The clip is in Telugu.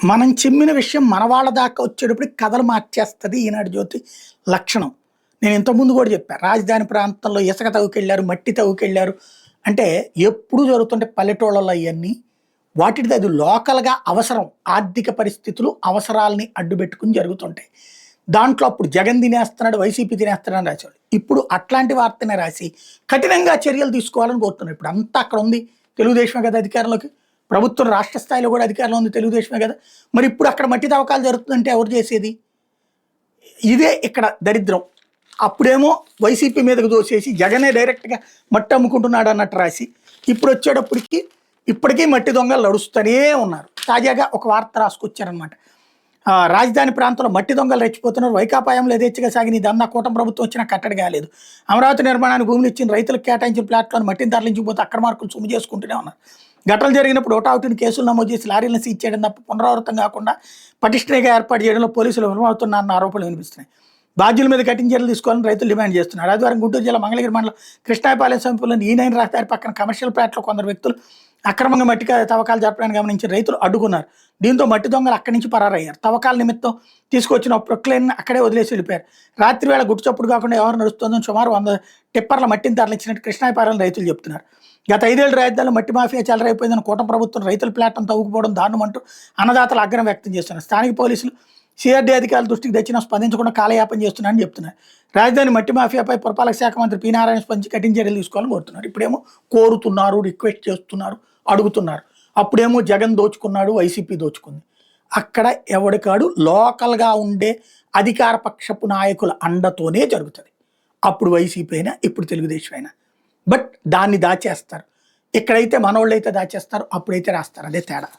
మనం చిమ్మిన విషయం మన వాళ్ళ దాకా వచ్చేటప్పటికి కథలు మార్చేస్తది ఈనాడు జ్యోతి లక్షణం. నేను ఇంతకుముందు కూడా చెప్పా. రాజధాని ప్రాంతంలో ఇసుక తవ్వుకెళ్లారు, మట్టి తవ్వుకెళ్లారు. అంటే ఎప్పుడు జరుగుతుంటే పల్లెటూళ్ళలో ఇయన్నీ. వాటిది అది లోకల్‌గా అవసరం. ఆర్థిక పరిస్థితులు, అవసరాల్ని అడ్డుపెట్టుకొని జరుగుతుంటాయి. దాంట్లో అప్పుడు జగన్ తినేస్తున్నాడు, వైసీపీ తినేస్తున్నాడని రాసేవాళ్ళు. ఇప్పుడు అట్లాంటి వార్తనే రాసి కఠినంగా చర్యలు తీసుకోవాలని కోరుతున్నారు. ఇప్పుడు అంతా అక్కడ ఉంది. తెలుగుదేశమే కదా అధికారంలోకి. ప్రభుత్వం రాష్ట్ర స్థాయిలో కూడా అధికారంలో ఉంది తెలుగుదేశమే కదా. మరి ఇప్పుడు అక్కడ మట్టి తవ్వకాలు జరుగుతుందంటే ఎవరు చేసేది? ఇదే ఇక్కడ దరిద్రం. అప్పుడేమో వైసీపీ మీదకు దోసేసి జగనే డైరెక్ట్‌గా మట్టి అమ్ముకుంటున్నాడు అన్నట్టు రాసి, ఇప్పుడు వచ్చేటప్పటికి ఇప్పటికీ మట్టి దొంగలు నడుస్తూనే ఉన్నారు. తాజాగా ఒక వార్త రాసుకొచ్చారనమాట. రాజధాని ప్రాంతంలో మట్టి దొంగలు రెచ్చిపోతున్నారు. వైకాపాయంలో యథేచ్ఛగా సాగిన ఈ దందా కూటమి ప్రభుత్వం వచ్చినా కట్టడి కాలేదు. అమరావతి నిర్మాణానికి భూములు ఇచ్చిన రైతులకు కేటాయించిన ప్లాట్లను మట్టిని తరలించిపోతే అక్రమార్కులు సొమ్ము చేసుకుంటూనే ఉన్నారు. ఘటనలు జరిగినప్పుడు ఒకటావుటిని కేసులు నమోదు చేసి లారీలను సీజ్ చేయడం తప్ప పునరావృతం కాకుండా పటిష్టంగా ఏర్పాటు చేయడంలో పోలీసులు విఫలమవుతున్నారన్న ఆరోపణలు వినిపిస్తున్నాయి. బాధ్యుల మీద కఠిన చర్యలు తీసుకోవాలని రైతులు డిమాండ్ చేస్తున్నారు. ఆదివారం గుంటూరు జిల్లా మంగళగిరి మండలం కృష్ణాయపాలెం సమీపంలోని ఈ9 రహదారి పక్కన కమర్షియల్ ప్లాట్లో కొందరు వ్యక్తులు అక్రమంగా మట్టి తవ్వకాలు జరపడానికి గమనించిన రైతులు అడ్డుకున్నారు. దీంతో మట్టి దొంగలు అక్కడి నుంచి పరారయ్యారు. తవ్వకాల నిమిత్తం తీసుకొచ్చిన ప్రొక్లైన్ అక్కడే వదిలేసి వెళ్ళిపోయారు. రాత్రి వేళ గుట్టు చప్పుడు కాకుండా ఎవరు నడుస్తుందని సుమారు 100 టిప్పర్ల మట్టిని తరలించినట్టు కృష్ణాయపాలెం రైతులు చెప్తున్నారు. గత 5 ఏళ్ల రాజధానిలో మట్టి మాఫియా చెలరైపోయిందని కూటమి ప్రభుత్వం రైతుల ప్లాట్ను తవ్వుకుపోవడం దారుణమంటూ అన్నదాతలు ఆగ్రహం వ్యక్తం చేస్తున్నారు. స్థానిక పోలీసులు సిఆర్డీ అధికారుల దృష్టికి తెచ్చినా స్పందించకుండా కాలయాపన చేస్తున్నారని చెప్తున్నారు. రాజధాని మట్టి మాఫియాపై పురపాలక శాఖ మంత్రి పి నారాయణ స్పందించి కఠిన చర్యలు తీసుకోవాలని కోరుతున్నారు. ఇప్పుడేమో కోరుతున్నారు, రిక్వెస్ట్ చేస్తున్నారు, అడుగుతున్నారు. అప్పుడేమో జగన్ దోచుకున్నాడు, వైసీపీ దోచుకుంది. అక్కడ ఎవడికాడు లోకల్గా ఉండే అధికార పక్షపు నాయకుల అండతోనే జరుగుతుంది. అప్పుడు వైసీపీ అయినా, ఇప్పుడు తెలుగుదేశం అయినా. బట్ దాన్ని దాచేస్తారు. ఇక్కడైతే మనోళ్ళైతే దాచేస్తారు, అప్పుడైతే రాస్తారు. అదే తేడా.